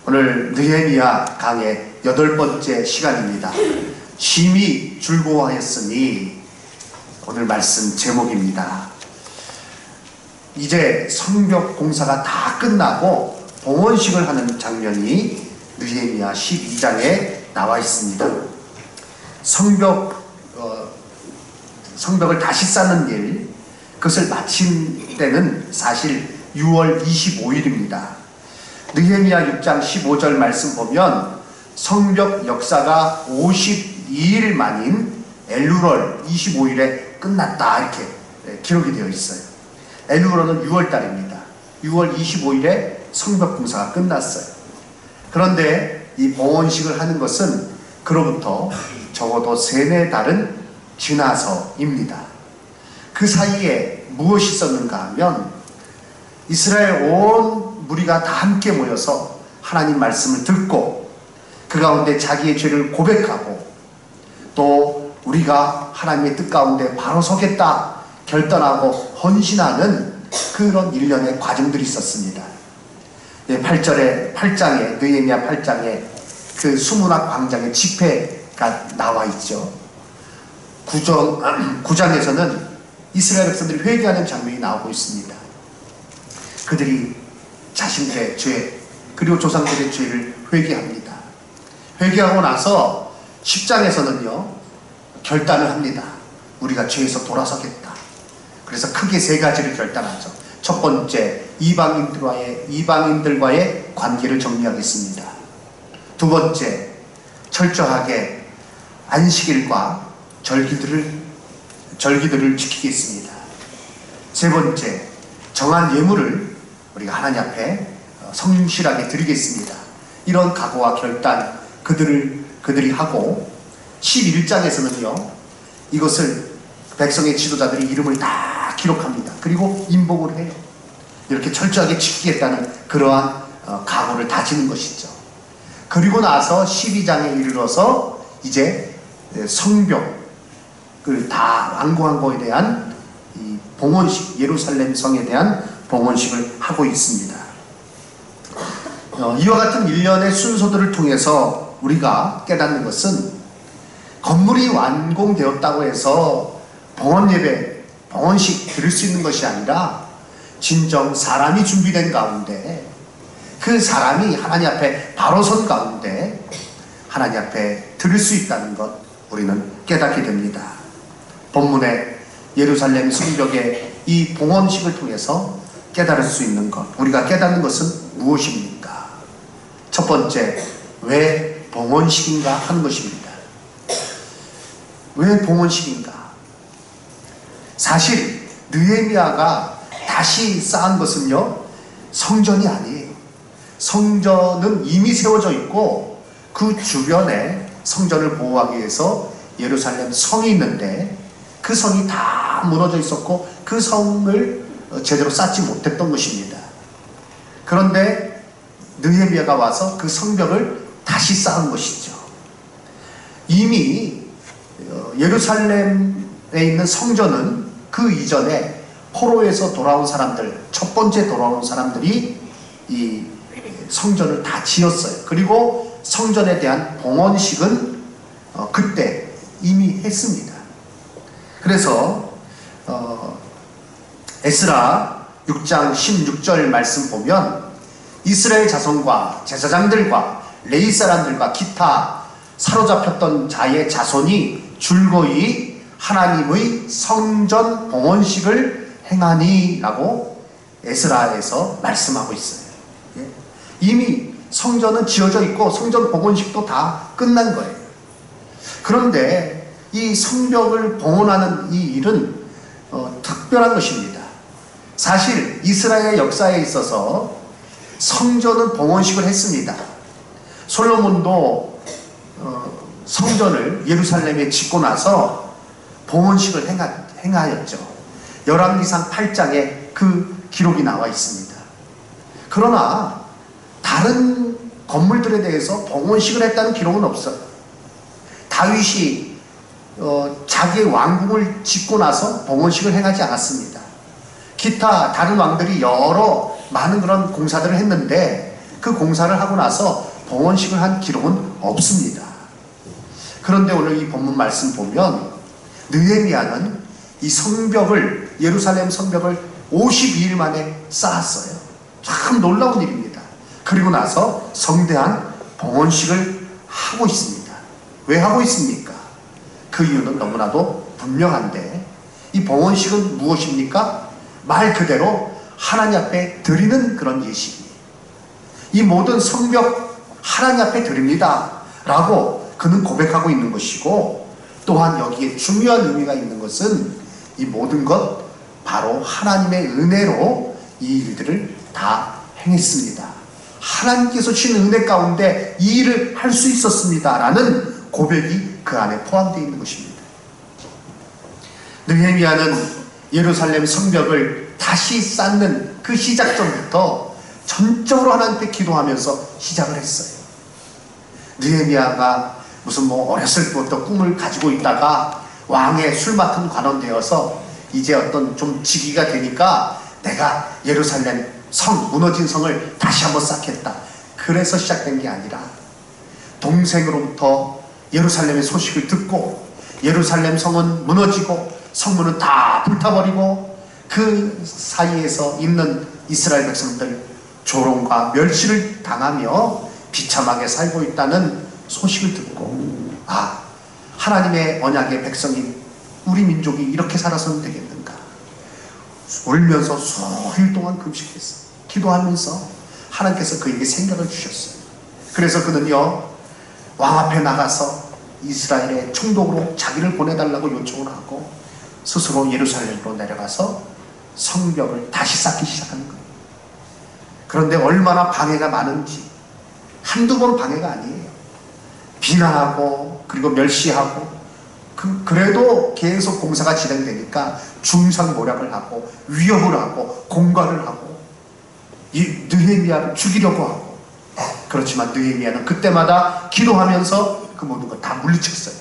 오늘 느헤미야 강의 8번째 시간입니다. 심히 즐거워하였으니 오늘 말씀 제목입니다. 이제 성벽 공사가 다 끝나고 봉헌식을 하는 장면이 느헤미야 12장에 나와 있습니다. 성벽을 다시 쌓는 일, 그것을 마친 때는 사실 6월 25일입니다. 느헤미야 6장 15절 말씀 보면 성벽 역사가 52일 만인 엘루월 25일에 끝났다 이렇게 기록이 되어 있어요. 엘루월은 6월달입니다. 6월 25일에 성벽 공사가 끝났어요. 그런데 이 봉헌식을 하는 것은 그로부터 적어도 3-4달은 지나서입니다. 그 사이에 무엇이 있었는가 하면 이스라엘 온 무리가 다 함께 모여서 하나님 말씀을 듣고 그 가운데 자기의 죄를 고백하고 또 우리가 하나님의 뜻 가운데 바로 서겠다 결단하고 헌신하는 그런 일련의 과정들이 있었습니다. 8장에 느헤미야 8장에 그 수문학 광장의 집회가 나와 있죠. 9장에서는 이스라엘 백성들이 회개하는 장면이 나오고 있습니다. 그들이 자신들의 죄 그리고 조상들의 죄를 회개합니다. 회개하고 나서 10장에서는요 결단을 합니다. 우리가 죄에서 돌아서겠다. 그래서 크게 3가지를 결단하죠. 첫 번째, 이방인들과의 관계를 정리하겠습니다. 두 번째, 철저하게 안식일과 절기들을 지키겠습니다. 세 번째, 정한 예물을 우리가 하나님 앞에 성실하게 드리겠습니다. 이런 각오와 결단 그들이 하고 11장에서는요 이것을 백성의 지도자들이 이름을 다 기록합니다. 그리고 인복을 해요. 이렇게 철저하게 지키겠다는 그러한 각오를 다지는 것이죠. 그리고 나서 12장에 이르러서 이제 성벽을 다 완공한 것에 대한 이 봉헌식, 예루살렘 성에 대한 봉헌식을 하고 있습니다. 이와 같은 일련의 순서들을 통해서 우리가 깨닫는 것은 건물이 완공되었다고 해서 봉헌예배, 봉헌식 드릴 수 있는 것이 아니라 진정 사람이 준비된 가운데 그 사람이 하나님 앞에 바로 선 가운데 하나님 앞에 드릴 수 있다는 것 우리는 깨닫게 됩니다. 본문의 예루살렘 성벽의 이 봉헌식을 통해서 깨달을 수 있는 것, 우리가 깨닫는 것은 무엇입니까? 첫 번째, 왜 봉헌식인가 하는 것입니다. 왜 봉헌식인가? 사실 느헤미야가 다시 쌓은 것은요 성전이 아니에요. 성전은 이미 세워져 있고 그 주변에 성전을 보호하기 위해서 예루살렘 성이 있는데 그 성이 다 무너져 있었고 그 성을 제대로 쌓지 못했던 것입니다. 그런데 느헤미야가 와서 그 성벽을 다시 쌓은 것이죠. 이미 예루살렘에 있는 성전은 그 이전에 포로에서 돌아온 사람들, 첫 번째 돌아온 사람들이 이 성전을 다 지었어요. 그리고 성전에 대한 봉헌식은 그때 이미 했습니다. 그래서 에스라 6장 16절 말씀 보면 이스라엘 자손과 제사장들과 레위 사람들과 기타 사로잡혔던 자의 자손이 줄거이 하나님의 성전 봉헌식을 행하니 라고 에스라에서 말씀하고 있어요. 이미 성전은 지어져 있고 성전 봉헌식도 다 끝난 거예요. 그런데 이 성벽을 봉헌하는 이 일은 특별한 것입니다. 사실 이스라엘 역사에 있어서 성전은 봉헌식을 했습니다. 솔로몬도 성전을 예루살렘에 짓고 나서 봉헌식을 행하였죠. 열왕기상 8장에 그 기록이 나와 있습니다. 그러나 다른 건물들에 대해서 봉헌식을 했다는 기록은 없어요. 다윗이 자기의 왕궁을 짓고 나서 봉헌식을 행하지 않았습니다. 기타 다른 왕들이 여러 많은 그런 공사들을 했는데 그 공사를 하고 나서 봉헌식을 한 기록은 없습니다. 그런데 오늘 이 본문 말씀 보면 느헤미야는 이 성벽을, 예루살렘 성벽을 52일 만에 쌓았어요. 참 놀라운 일입니다. 그리고 나서 성대한 봉헌식을 하고 있습니다. 왜 하고 있습니까? 그 이유는 너무나도 분명한데, 이 봉헌식은 무엇입니까? 말 그대로 하나님 앞에 드리는 그런 예식이에요. 이 모든 성벽 하나님 앞에 드립니다 라고 그는 고백하고 있는 것이고, 또한 여기에 중요한 의미가 있는 것은 이 모든 것 바로 하나님의 은혜로 이 일들을 다 행했습니다. 하나님께서 주신 은혜 가운데 이 일을 할 수 있었습니다 라는 고백이 그 안에 포함되어 있는 것입니다. 느헤미야는 예루살렘 성벽을 다시 쌓는 그 시작점부터 전적으로 하나님께 기도하면서 시작을 했어요. 느헤미야가 무슨 어렸을 때부터 꿈을 가지고 있다가 왕의 술 맡은 관원 되어서 이제 어떤 좀 직위가 되니까 내가 예루살렘 성, 무너진 성을 다시 한번 쌓겠다. 그래서 시작된 게 아니라 동생으로부터 예루살렘의 소식을 듣고 예루살렘 성은 무너지고 성문은 다 불타버리고 그 사이에서 있는 이스라엘 백성들 조롱과 멸시를 당하며 비참하게 살고 있다는 소식을 듣고, 아, 하나님의 언약의 백성인 우리 민족이 이렇게 살아서는 되겠는가. 울면서 수일 동안 금식했어요. 기도하면서 하나님께서 그에게 생각을 주셨어요. 그래서 그는요, 왕 앞에 나가서 이스라엘의 총독으로 자기를 보내달라고 요청을 하고 스스로 예루살렘으로 내려가서 성벽을 다시 쌓기 시작하는 거예요. 그런데 얼마나 방해가 많은지, 한두 번 방해가 아니에요. 비난하고 그리고 멸시하고, 그래도 계속 공사가 진행되니까 중상모략을 하고 위협을 하고 공갈을 하고 이 느헤미야를 죽이려고 하고, 그렇지만 느헤미야는 그때마다 기도하면서 그 모든 걸 다 물리쳤어요.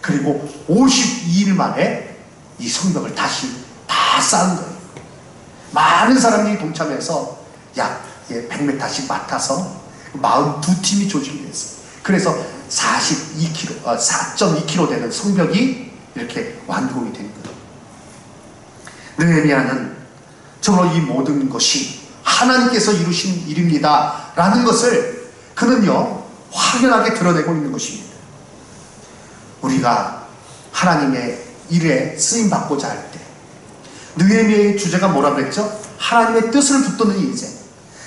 그리고 52일 만에 이 성벽을 다시 다 쌓은 거예요. 많은 사람들이 동참해서 약 100m씩 맡아서 42팀이 조직이 됐어요. 그래서 4.2km 되는 성벽이 이렇게 완공이 된 거예요. 느헤미야는 정말 이 모든 것이 하나님께서 이루신 일입니다 라는 것을 그는요 확연하게 드러내고 있는 것입니다. 우리가 하나님의 일에 쓰임받고자 할 때 느헤미야의 주제가 뭐라 그랬죠? 하나님의 뜻을 붙드는 인생.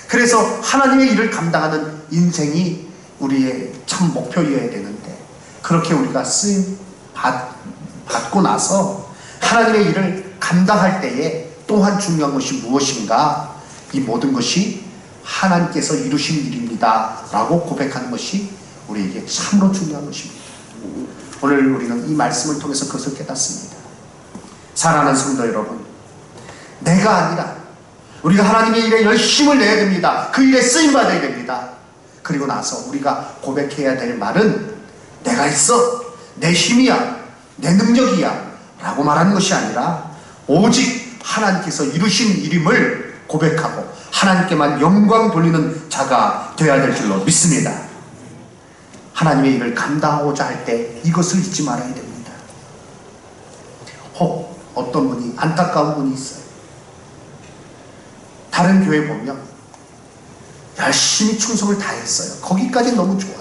그래서 하나님의 일을 감당하는 인생이 우리의 참 목표여야 되는데, 그렇게 우리가 쓰임 받고 나서 하나님의 일을 감당할 때에 또한 중요한 것이 무엇인가? 이 모든 것이 하나님께서 이루신 일입니다 라고 고백하는 것이 우리에게 참으로 중요한 것입니다. 오늘 우리는 이 말씀을 통해서 그것을 깨닫습니다. 사랑하는 성도 여러분, 내가 아니라 우리가 하나님의 일에 열심을 내야 됩니다. 그 일에 쓰임받아야 됩니다. 그리고 나서 우리가 고백해야 될 말은 내가 있어, 내 힘이야, 내 능력이야 라고 말하는 것이 아니라 오직 하나님께서 이루신 일임을 고백하고 하나님께만 영광 돌리는 자가 되어야 될 줄로 믿습니다. 하나님의 일을 감당하고자 할 때 이것을 잊지 말아야 됩니다. 혹 어떤 분이, 안타까운 분이 있어요. 다른 교회 보면 열심히 충성을 다했어요. 거기까지 너무 좋아요.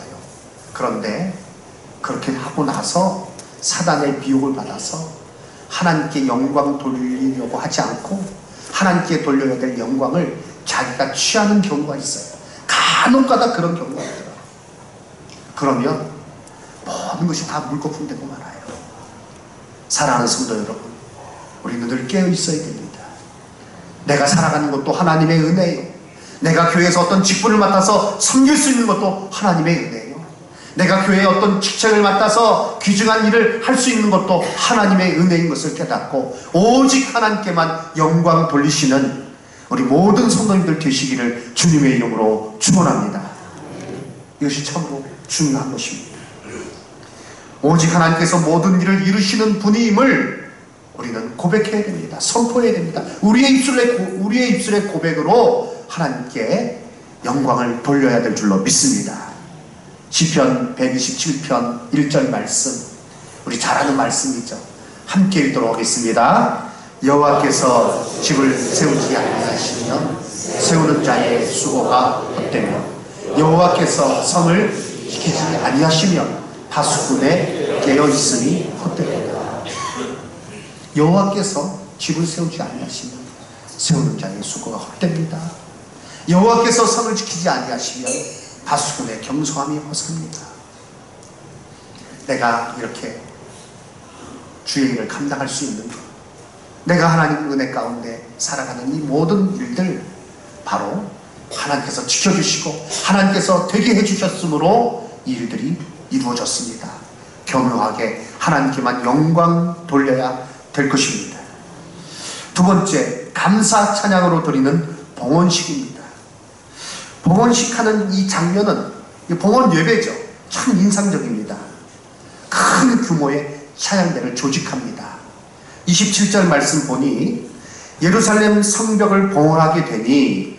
그런데 그렇게 하고 나서 사단의 미혹을 받아서 하나님께 영광 돌리려고 하지 않고 하나님께 돌려야 될 영광을 자기가 취하는 경우가 있어요. 간혹가다 그런 경우가 있더라고요. 그러면 모든 것이 다 물거품 되고 말아요. 사랑하는 성도 여러분, 우리는 늘 깨어 있어야 됩니다. 내가 살아가는 것도 하나님의 은혜예요. 내가 교회에서 어떤 직분을 맡아서 섬길 수 있는 것도 하나님의 은혜예요. 내가 교회에 어떤 직책을 맡아서 귀중한 일을 할 수 있는 것도 하나님의 은혜인 것을 깨닫고 오직 하나님께만 영광 돌리시는 우리 모든 성도님들 되시기를 주님의 이름으로 축원합니다. 이것이 참으로 중요한 것입니다. 오직 하나님께서 모든 일을 이루시는 분임을 우리는 고백해야 됩니다. 선포해야 됩니다. 우리의 입술의 고백으로 하나님께 영광을 돌려야 될 줄로 믿습니다. 시편 127편 1절 말씀, 우리 잘 아는 말씀이죠. 함께 읽도록 하겠습니다. 여호와께서 집을 세우지 아니하시면 세우는 자의 수고가 헛되며 여호와께서 성을 지키지 아니하시면 파수꾼의 깨어있음이 헛되도다. 여호와께서 집을 세우지 아니하시면 세우는 자의 수고가 헛됩니다. 여호와께서 성을 지키지 아니하시면 파수꾼의 경성함이 허사합니다. 내가 이렇게 주의 일을 감당할 수 있는 것, 내가 하나님 은혜 가운데 살아가는 이 모든 일들 바로 하나님께서 지켜주시고 하나님께서 되게 해주셨으므로 이 일들이 이루어졌습니다. 교묘하게 하나님께만 영광 돌려야 될 것입니다. 두 번째, 감사 찬양으로 드리는 봉헌식입니다. 봉헌식 하는 이 장면은 봉헌 예배죠. 참 인상적입니다. 큰 규모의 찬양대를 조직합니다. 27절 말씀 보니 예루살렘 성벽을 봉헌하게 되니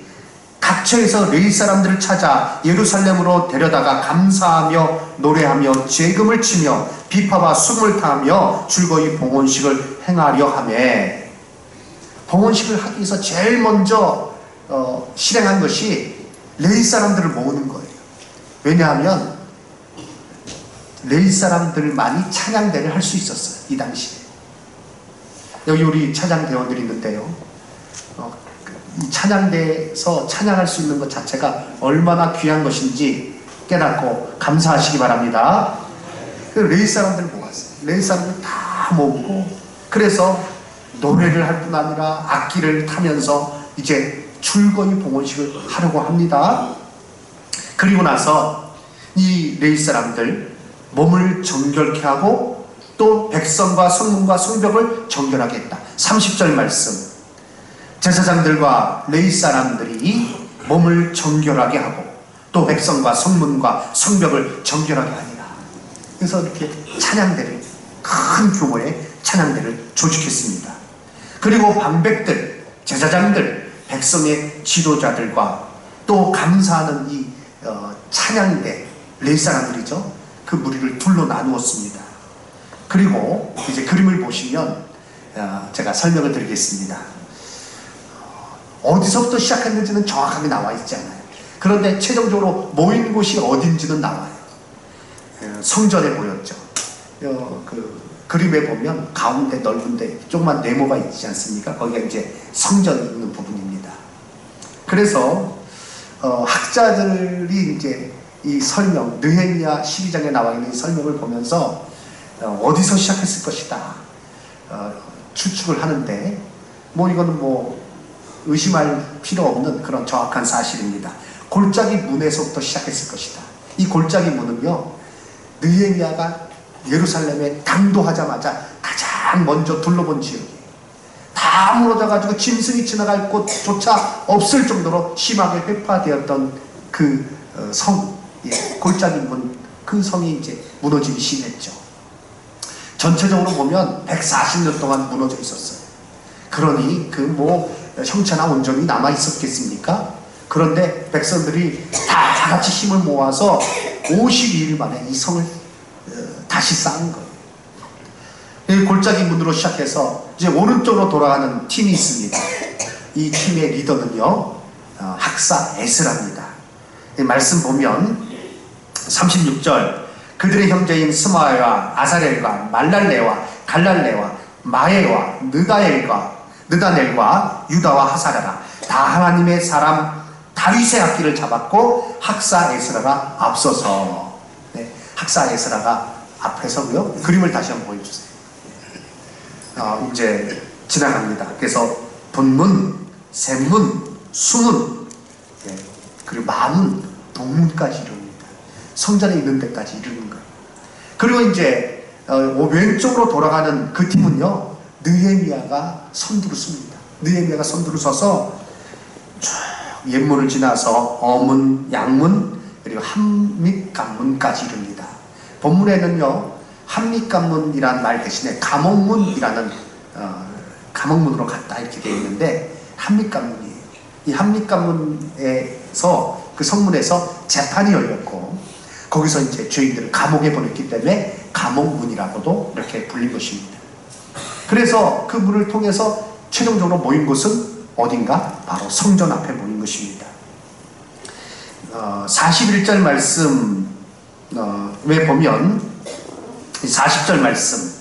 각처에서 레위 사람들을 찾아 예루살렘으로 데려다가 감사하며 노래하며 제금을 치며 비파와 숨을 타며 즐거이 봉헌식을 행하려 하매, 봉헌식을 하기 위해서 제일 먼저 실행한 것이 레위 사람들을 모으는 거예요. 왜냐하면 레위 사람들만이 찬양대를 할 수 있었어요. 이 당시에. 여기 우리 찬양대원들이 있는데요, 이 찬양대에서 찬양할 수 있는 것 자체가 얼마나 귀한 것인지 깨닫고 감사하시기 바랍니다. 레위 사람들 모았어요. 레위 사람들 다 모으고, 그래서 노래를 할 뿐 아니라 악기를 타면서 이제 즐거이 봉헌식을 하려고 합니다. 그리고 나서 이 레위 사람들 몸을 정결케 하고 또 백성과 성문과 성벽을 정결하게 했다. 30절 말씀, 제사장들과 레위 사람들이 몸을 정결하게 하고 또 백성과 성문과 성벽을 정결하게 하니라. 그래서 이렇게 찬양대를, 큰 규모의 찬양대를 조직했습니다. 그리고 방백들, 제사장들, 백성의 지도자들과 또 감사하는 이 찬양대, 레위 사람들이죠. 그 무리를 둘로 나누었습니다. 그리고 이제 그림을 보시면 제가 설명을 드리겠습니다. 어디서부터 시작했는지는 정확하게 나와 있지 않아요. 그런데 최종적으로 모인 곳이 어딘지는 나와요. 성전에 모였죠. 그 그림에 보면 가운데 넓은데 조그만 네모가 있지 않습니까? 거기가 이제 성전이 있는 부분입니다. 그래서 학자들이 이제 이 설명, 느헤미야 12장에 나와 있는 이 설명을 보면서 어디서 시작했을 것이다 추측을 하는데, 뭐 이거는 뭐 의심할 필요 없는 그런 정확한 사실입니다. 골짜기 문에서부터 시작했을 것이다. 이 골짜기 문은요, 느헤미야가 예루살렘에 당도하자마자 가장 먼저 둘러본 지역이에요. 다 무너져가지고 짐승이 지나갈 곳조차 없을 정도로 심하게 회파되었던 그 성, 골짜기 문, 그 성이 이제 무너지기 심했죠. 전체적으로 보면 140년 동안 무너져 있었어요. 그러니 그 뭐 형체나 온전히 남아 있었겠습니까? 그런데 백성들이 다 같이 힘을 모아서 52일 만에 이 성을 다시 쌓은 거예요. 이 골짜기 문으로 시작해서 이제 오른쪽으로 돌아가는 팀이 있습니다. 이 팀의 리더는요, 학사 에스라입니다. 말씀 보면 36절, 그들의 형제인 스마야와 아사렐과 말랄레와 갈랄레와 마에와 느다넬과 유다와 하사라라 다 하나님의 사람 다윗의 악기를 잡았고 학사 에스라가 앞서서, 학사 에스라가 앞에서고요. 그림을 다시 한번 보여주세요. 이제 지나갑니다. 그래서 본문, 샘문, 수문, 그리고 마문, 동문까지 이릅니다. 성전에 있는 데까지 이르는 거예요. 그리고 이제 왼쪽으로 돌아가는 그 팀은요, 느헤미야가 선두를 씁니다. 느헤미야가 선두를 서서 쭉 옛문을 지나서 어문, 양문, 그리고 한밑간문까지 이릅니다. 본문에는요, 한밑간문이라는 말 대신에 감옥문이라는 감옥문으로 갔다 이렇게 되어 있는데 한밑간문이에요. 이 한밑간문에서 그 성문에서 재판이 열렸고 거기서 이제 죄인들을 감옥에 보냈기 때문에 감옥문이라고도 이렇게 불린 것입니다. 그래서 그 문을 통해서 최종적으로 모인 곳은 어딘가? 바로 성전 앞에 모인 것입니다. 41절 말씀 왜 보면 40절 말씀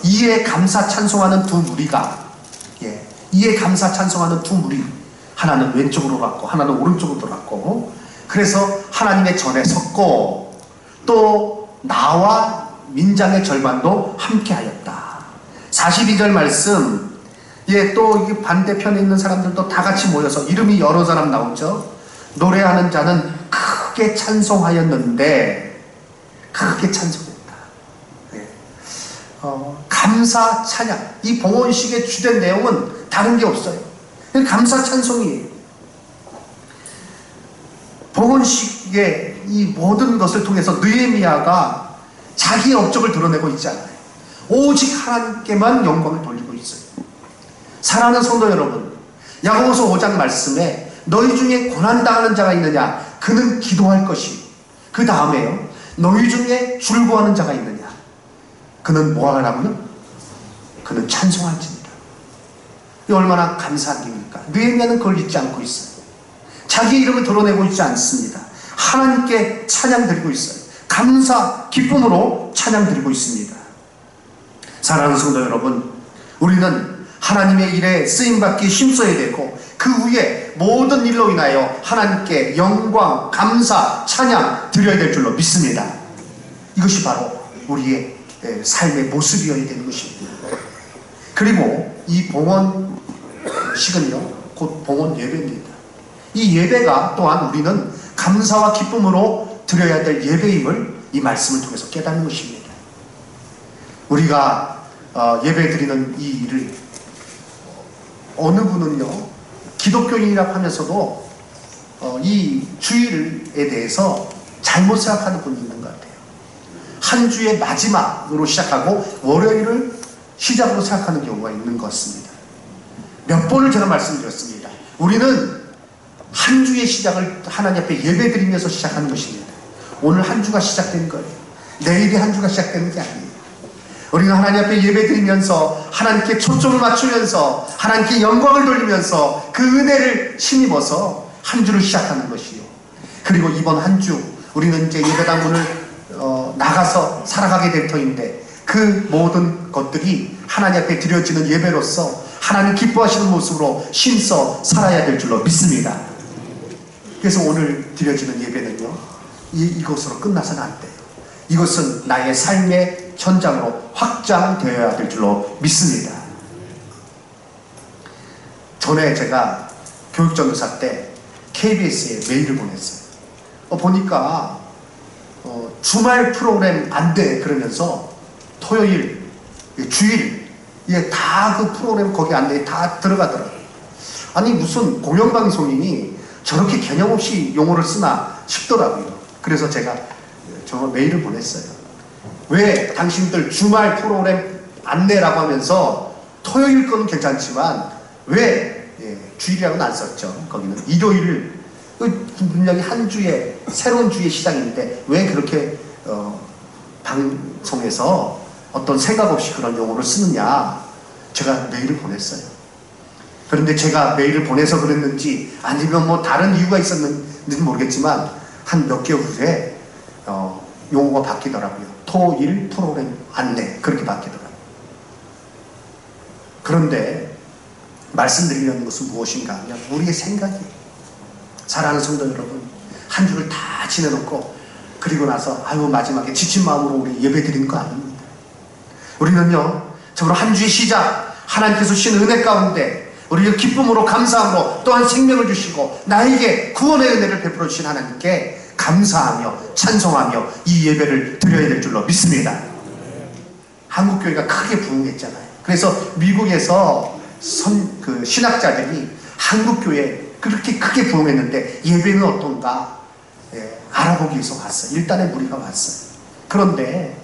이에 감사 찬송하는 두 무리가 이에 감사 찬송하는 두 무리 하나는 왼쪽으로 갔고 하나는 오른쪽으로 돌았고 그래서 하나님의 전에 섰고 또 나와 민장의 절반도 함께 하였다. 42절 말씀 또 이 반대편에 있는 사람들도 다 같이 모여서 이름이 여러 사람 나오죠. 노래하는 자는 크게 찬송하였는데 크게 찬송했다. 감사 찬양 이 봉헌식의 주된 내용은 다른 게 없어요. 감사 찬송이에요. 봉헌식의 이 모든 것을 통해서 느헤미야가 자기의 업적을 드러내고 있지 않아요. 오직 하나님께만 영광을 돌리고 있어요. 사랑하는 성도 여러분, 야고보서 5장 말씀에 너희 중에 고난당하는 자가 있느냐? 그는 기도할 것이. 그 다음에요. 너희 중에 즐거워하는 자가 있느냐? 그는 뭐 하라고요? 그는 찬송할지니라. 이 얼마나 감사한 일입니까? 느헤미야는 그걸 잊지 않고 있어요. 자기 이름을 드러내고 있지 않습니다. 하나님께 찬양 드리고 있어요. 감사, 기쁨으로 찬양 드리고 있습니다. 사랑하는 성도 여러분, 우리는 하나님의 일에 쓰임받기 힘써야 되고 그 위에 모든 일로 인하여 하나님께 영광, 감사, 찬양 드려야 될 줄로 믿습니다. 이것이 바로 우리의 삶의 모습이어야 되는 것입니다. 그리고 이 봉헌식은요 곧 봉헌 예배입니다. 이 예배가 또한 우리는 감사와 기쁨으로 드려야 될 예배임을 이 말씀을 통해서 깨닫는 것입니다. 우리가 예배 드리는 이 일을 어느 분은요 기독교인이라고 하면서도 이 주일에 대해서 잘못 생각하는 분이 있는 것 같아요. 한 주의 마지막으로 시작하고 월요일을 시작으로 생각하는 경우가 있는 것 같습니다. 몇 번을 제가 말씀드렸습니다. 우리는 한 주의 시작을 하나님 앞에 예배 드리면서 시작하는 것입니다. 오늘 한 주가 시작된 거예요. 내일이 한 주가 시작되는 게 아니에요. 우리가 하나님 앞에 예배 드리면서 하나님께 초점을 맞추면서 하나님께 영광을 돌리면서 그 은혜를 힘입어서 한 주를 시작하는 것이요. 그리고 이번 한 주 우리는 이제 예배당 문을 나가서 살아가게 될 터인데 그 모든 것들이 하나님 앞에 드려지는 예배로서 하나님 기뻐하시는 모습으로 힘써 살아야 될 줄로 믿습니다. 그래서 오늘 드려지는 예배는요 이것으로 끝나서는 안 돼요. 이것은 나의 삶의 현장으로 확장되어야 될 줄로 믿습니다. 전에 제가 교육전도사 때 KBS에 메일을 보냈어요. 보니까 주말 프로그램 안 돼 그러면서 토요일, 주일 다 그 프로그램 거기 안내에 다 들어가더라고요. 아니 무슨 공영방송이 저렇게 개념 없이 용어를 쓰나 싶더라고요. 그래서 제가 정말 메일을 보냈어요. 왜 당신들 주말 프로그램 안내라고 하면서 토요일 건 괜찮지만 왜 주일이라고는 안 썼죠. 거기는 일요일 분명히 한 주의 새로운 주의 시작인데 왜 그렇게 방송에서 어떤 생각 없이 그런 용어를 쓰느냐 제가 메일을 보냈어요. 그런데 제가 메일을 보내서 그랬는지 아니면 뭐 다른 이유가 있었는지는 모르겠지만 한 몇 개월 후에 용어가 바뀌더라고요. 토일 프로그램 안내 그렇게 바뀌더라고요. 그런데 말씀드리려는 것은 무엇인가 하면 우리의 생각이에요. 사랑하는 성도 여러분, 한 주를 다 지내놓고 그리고 나서 마지막에 지친 마음으로 우리 예배 드리는 거 아닙니다. 우리는요 정말 한 주의 시작 하나님께서 주신 은혜 가운데 우리를 기쁨으로 감사함으로 또한 생명을 주시고 나에게 구원의 은혜를 베풀어 주신 하나님께 감사하며 찬송하며 이 예배를 드려야 될 줄로 믿습니다. 한국교회가 크게 부흥했잖아요. 그래서 미국에서 신학자들이 한국교회 그렇게 크게 부흥했는데 예배는 어떤가 알아보기 위해서 왔어요. 일단의 무리가 왔어요. 그런데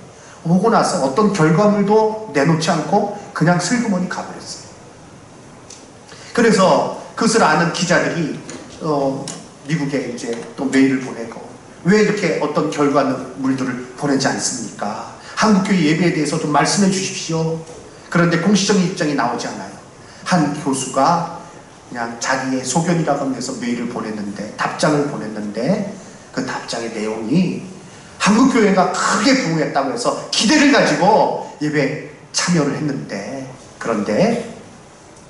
오고 나서 어떤 결과물도 내놓지 않고 그냥 슬그머니 가버렸어요. 그래서 그것을 아는 기자들이 미국에 이제 또 메일을 보내고 왜 이렇게 어떤 결과물들을 보내지 않습니까? 한국교회 예배에 대해서 좀 말씀해 주십시오. 그런데 공식적인 입장이 나오지 않아요. 한 교수가 그냥 자기의 소견이라고 하면서 메일을 보냈는데, 답장을 보냈는데, 그 답장의 내용이 한국교회가 크게 부흥했다고 해서 기대를 가지고 예배에 참여를 했는데, 그런데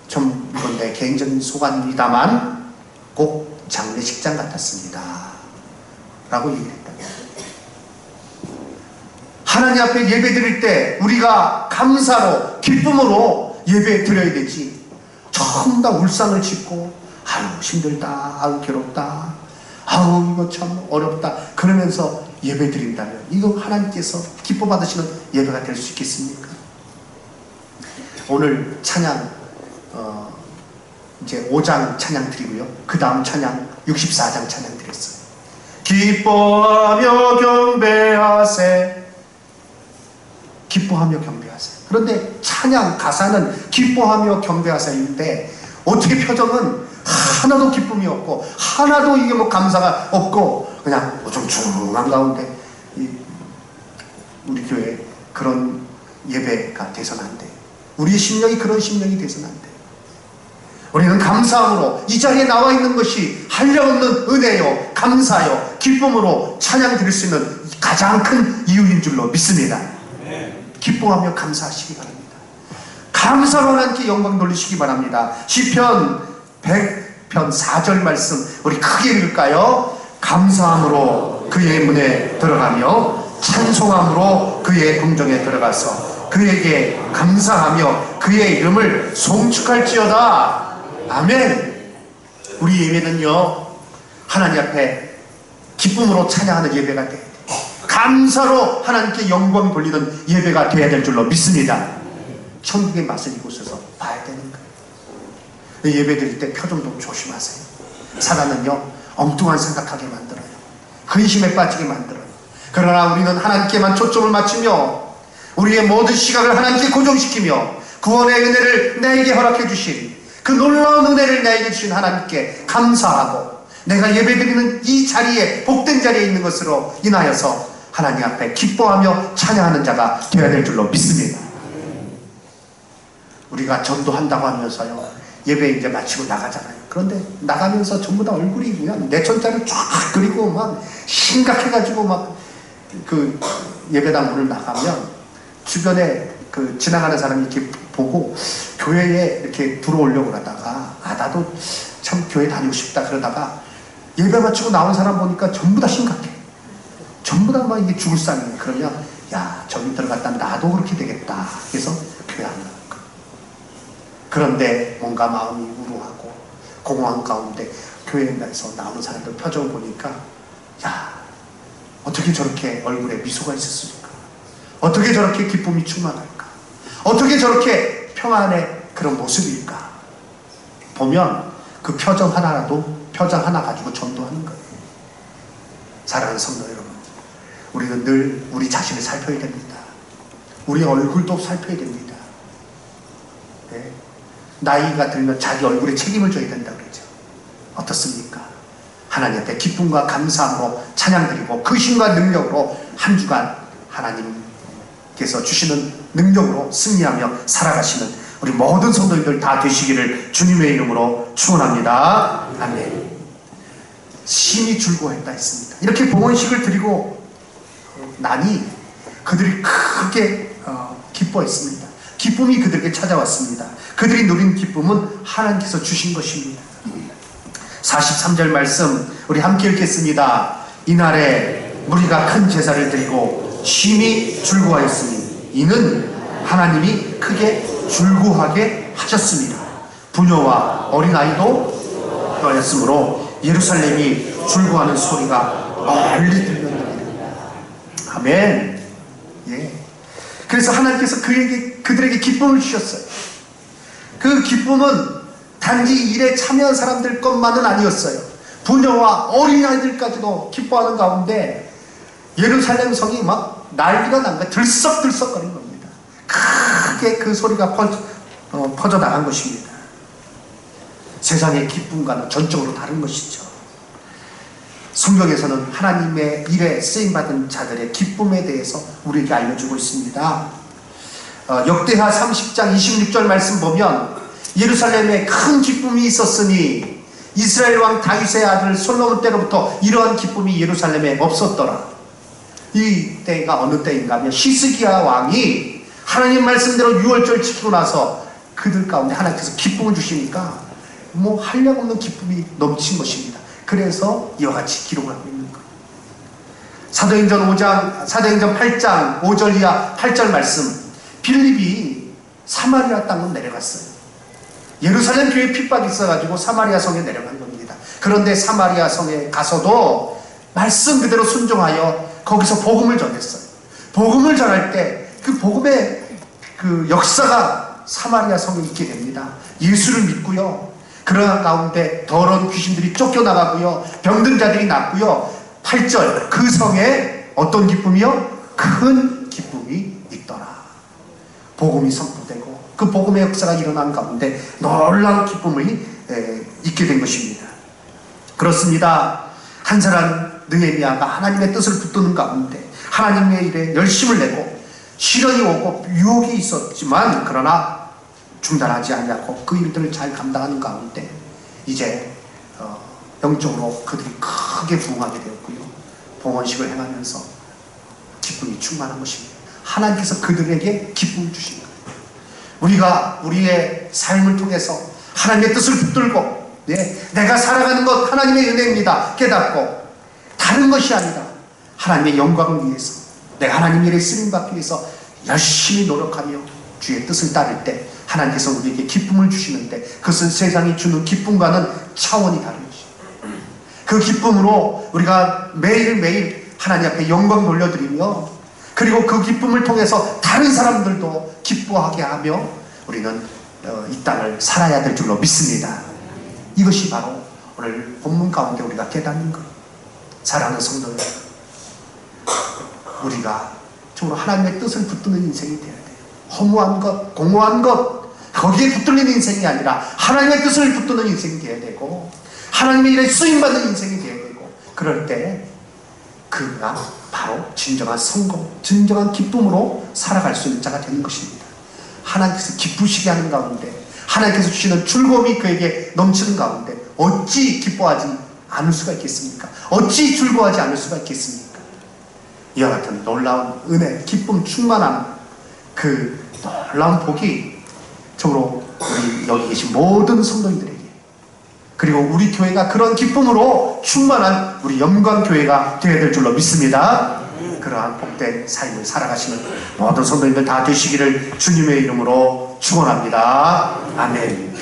좀 이건 내 개인적인 소감입니다만 꼭 장례식장 같았습니다 라고 얘기를 했다. 하나님 앞에 예배 드릴 때 우리가 감사로 기쁨으로 예배 드려야 되지, 전부 다 울상을 짓고 아유 힘들다, 아유 괴롭다, 아유 이거 참 어렵다 그러면서 예배 드린다면 이거 하나님께서 기뻐 받으시는 예배가 될 수 있겠습니까? 오늘 찬양 이제 5장 찬양 드리고요, 그 다음 찬양 64장 찬양 드렸어요. 기뻐하며 경배하세, 기뻐하며 경배하세. 그런데 찬양 가사는 기뻐하며 경배하세인데 어떻게 표정은 하나도 기쁨이 없고 하나도 이게 뭐 감사가 없고 그냥 좀 조용한 가운데, 우리 교회 그런 예배가 돼서는 안 돼요. 우리의 심령이 그런 심령이 돼서는 안 돼요. 우리는 감사함으로 이 자리에 나와 있는 것이 한량없는 은혜요, 감사요, 기쁨으로 찬양 드릴 수 있는 가장 큰 이유인 줄로 믿습니다. 기뻐하며 감사하시기 바랍니다. 감사로 하나님께 영광 돌리시기 바랍니다. 시편 100편 4절 말씀 우리 크게 읽을까요? 감사함으로 그의 문에 들어가며 찬송함으로 그의 궁정에 들어가서 그에게 감사하며 그의 이름을 송축할지어다. 아멘. 우리 예배는요, 하나님 앞에 기쁨으로 찬양하는 예배가 돼야 돼요. 감사로 하나님께 영광 돌리는 예배가 되어야 될 줄로 믿습니다. 천국의 맛을 이곳에서 봐야 되는 거예요. 예배 드릴 때 표정 좀 조심하세요. 사단은요, 엉뚱한 생각하게 만들어요. 근심에 빠지게 만들어요. 그러나 우리는 하나님께만 초점을 맞추며 우리의 모든 시각을 하나님께 고정시키며 구원의 은혜를 나에게 허락해 주신 그 놀라운 은혜를 나에게 주신 하나님께 감사하고 내가 예배드리는 이 자리에, 복된 자리에 있는 것으로 인하여서 하나님 앞에 기뻐하며 찬양하는 자가 되어야 될 줄로 믿습니다. 우리가 전도한다고 하면서요, 예배 이제 마치고 나가잖아요. 그런데 나가면서 전부 다 얼굴이 그냥 내천자를 쫙 그리고 막 심각해가지고 막 그 예배당 문을 나가면 주변에 그 지나가는 사람이 이렇게 보고 교회에 이렇게 들어오려고 하다가 나도 참 교회 다니고 싶다 그러다가 예배 마치고 나온 사람 보니까 전부 다 심각해. 전부 다 막 이게 죽을 상이에요. 그러면 야, 저기 들어갔다 나도 그렇게 되겠다. 그래서 교회 안 나갈 거야. 그런데 뭔가 마음이 우루하고 공허한 가운데 교회에서 나오는 사람들 표정을 보니까 야, 어떻게 저렇게 얼굴에 미소가 있었을까? 어떻게 저렇게 기쁨이 충만할까? 어떻게 저렇게 평안의 그런 모습일까? 보면 그 표정 하나 가지고 전도하는 거예요. 사랑하는 성도 여러분, 우리는 늘 우리 자신을 살펴야 됩니다. 우리 얼굴도 살펴야 됩니다. 네. 나이가 들면 자기 얼굴에 책임을 져야 된다 그러죠. 어떻습니까? 하나님 앞에 기쁨과 감사함으로 찬양드리고 그 힘과 능력으로 한 주간 하나님께서 주시는 능력으로 승리하며 살아가시는 우리 모든 성도님들 다 되시기를 주님의 이름으로 축원합니다. 아멘. 심히 즐거워했다 했습니다. 이렇게 봉헌식을 드리고 나니 그들이 크게 기뻐했습니다. 기쁨이 그들에게 찾아왔습니다. 그들이 누린 기쁨은 하나님께서 주신 것입니다. 43절 말씀 우리 함께 읽겠습니다. 이날에 무리가 큰 제사를 드리고 심히 즐거워했으니 이는 하나님이 크게 즐거워하게 하셨습니다. 부녀와 어린아이도 떠났으므로 예루살렘이 즐거워하는 소리가 멀리 들렸느니라. 아멘. 예. 그래서 하나님께서 그들에게 기쁨을 주셨어요. 그 기쁨은 단지 일에 참여한 사람들 것만은 아니었어요. 부녀와 어린아이들까지도 기뻐하는 가운데 예루살렘 성이 막 난리가 난 거예요. 들썩들썩거린 겁니다. 크게 그 소리가 퍼져나간 것입니다. 세상의 기쁨과는 전적으로 다른 것이죠. 성경에서는 하나님의 일에 쓰임받은 자들의 기쁨에 대해서 우리에게 알려주고 있습니다. 역대하 30장 26절 말씀 보면 예루살렘에 큰 기쁨이 있었으니 이스라엘 왕 다윗의 아들 솔로몬 때로부터 이러한 기쁨이 예루살렘에 없었더라. 이 때가 어느 때인가 하면 히스기야 왕이 하나님 말씀대로 유월절 지키고 나서 그들 가운데 하나님께서 기쁨을 주시니까 뭐 한량없는 기쁨이 넘친 것입니다. 그래서 이와 같이 기록을 하고 있는 거예요. 사도행전 8장 5절 이하 8절 말씀, 빌립이 사마리아 땅으로 내려갔어요. 예루살렘 교회에 핍박이 있어가지고 사마리아 성에 내려간 겁니다. 그런데 사마리아 성에 가서도 말씀 그대로 순종하여 거기서 복음을 전했어요. 복음을 전할 때 그 복음의 그 역사가 사마리아 성에 있게 됩니다. 예수를 믿고요. 그러한 가운데 더러운 귀신들이 쫓겨나가고요. 병든 자들이 낫고요. 8절, 그 성에 어떤 기쁨이요? 큰 기쁨이 있더라. 복음이 선포되고 그 복음의 역사가 일어난 가운데 놀라운 기쁨이 있게 된 것입니다. 그렇습니다. 한 사람 느헤미야가 하나님의 뜻을 붙드는 가운데 하나님의 일에 열심을 내고 시련이 오고 유혹이 있었지만 그러나 중단하지 않고 그 일들을 잘 감당하는 가운데 이제 영적으로 그들이 크게 부흥하게 되었고요. 봉헌식을 행하면서 기쁨이 충만한 것입니다. 하나님께서 그들에게 기쁨을 주신 거예요. 우리가 우리의 삶을 통해서 하나님의 뜻을 붙들고 내가 살아가는 것 하나님의 은혜입니다 깨닫고 다른 것이 아니라 하나님의 영광을 위해서 내가 하나님 일에 쓰임받기 위해서 열심히 노력하며 주의 뜻을 따를 때 하나님께서 우리에게 기쁨을 주시는데 그것은 세상이 주는 기쁨과는 차원이 다른 것입니다. 그 기쁨으로 우리가 매일매일 하나님 앞에 영광 돌려드리며 그리고 그 기쁨을 통해서 다른 사람들도 기뻐하게 하며 우리는 이 땅을 살아야 될 줄로 믿습니다. 이것이 바로 오늘 본문 가운데 우리가 깨닫는 것. 사랑하는 성도 여러분, 우리가 정말 하나님의 뜻을 붙드는 인생이 되어야 돼요. 허무한 것, 공허한 것 거기에 붙들리는 인생이 아니라 하나님의 뜻을 붙드는 인생이 되어야 되고 하나님의 일에 쓰임받는 인생이 되어야 되고 그럴 때 그가 바로 진정한 성공, 진정한 기쁨으로 살아갈 수 있는 자가 되는 것입니다. 하나님께서 기쁘시게 하는 가운데 하나님께서 주시는 즐거움이 그에게 넘치는 가운데 어찌 기뻐하지 않을 수가 있겠습니까? 어찌 즐거워하지 않을 수가 있겠습니까? 이와 같은 놀라운 은혜, 기쁨 충만한 그 놀라운 복이 정말로 우리 여기 계신 모든 성도님들에게 그리고 우리 교회가 그런 기쁨으로 충만한 우리 영광교회가 되어야 될 줄로 믿습니다. 그러한 복된 삶을 살아가시는 모든 성도님들 다 되시기를 주님의 이름으로 축원합니다. 아멘.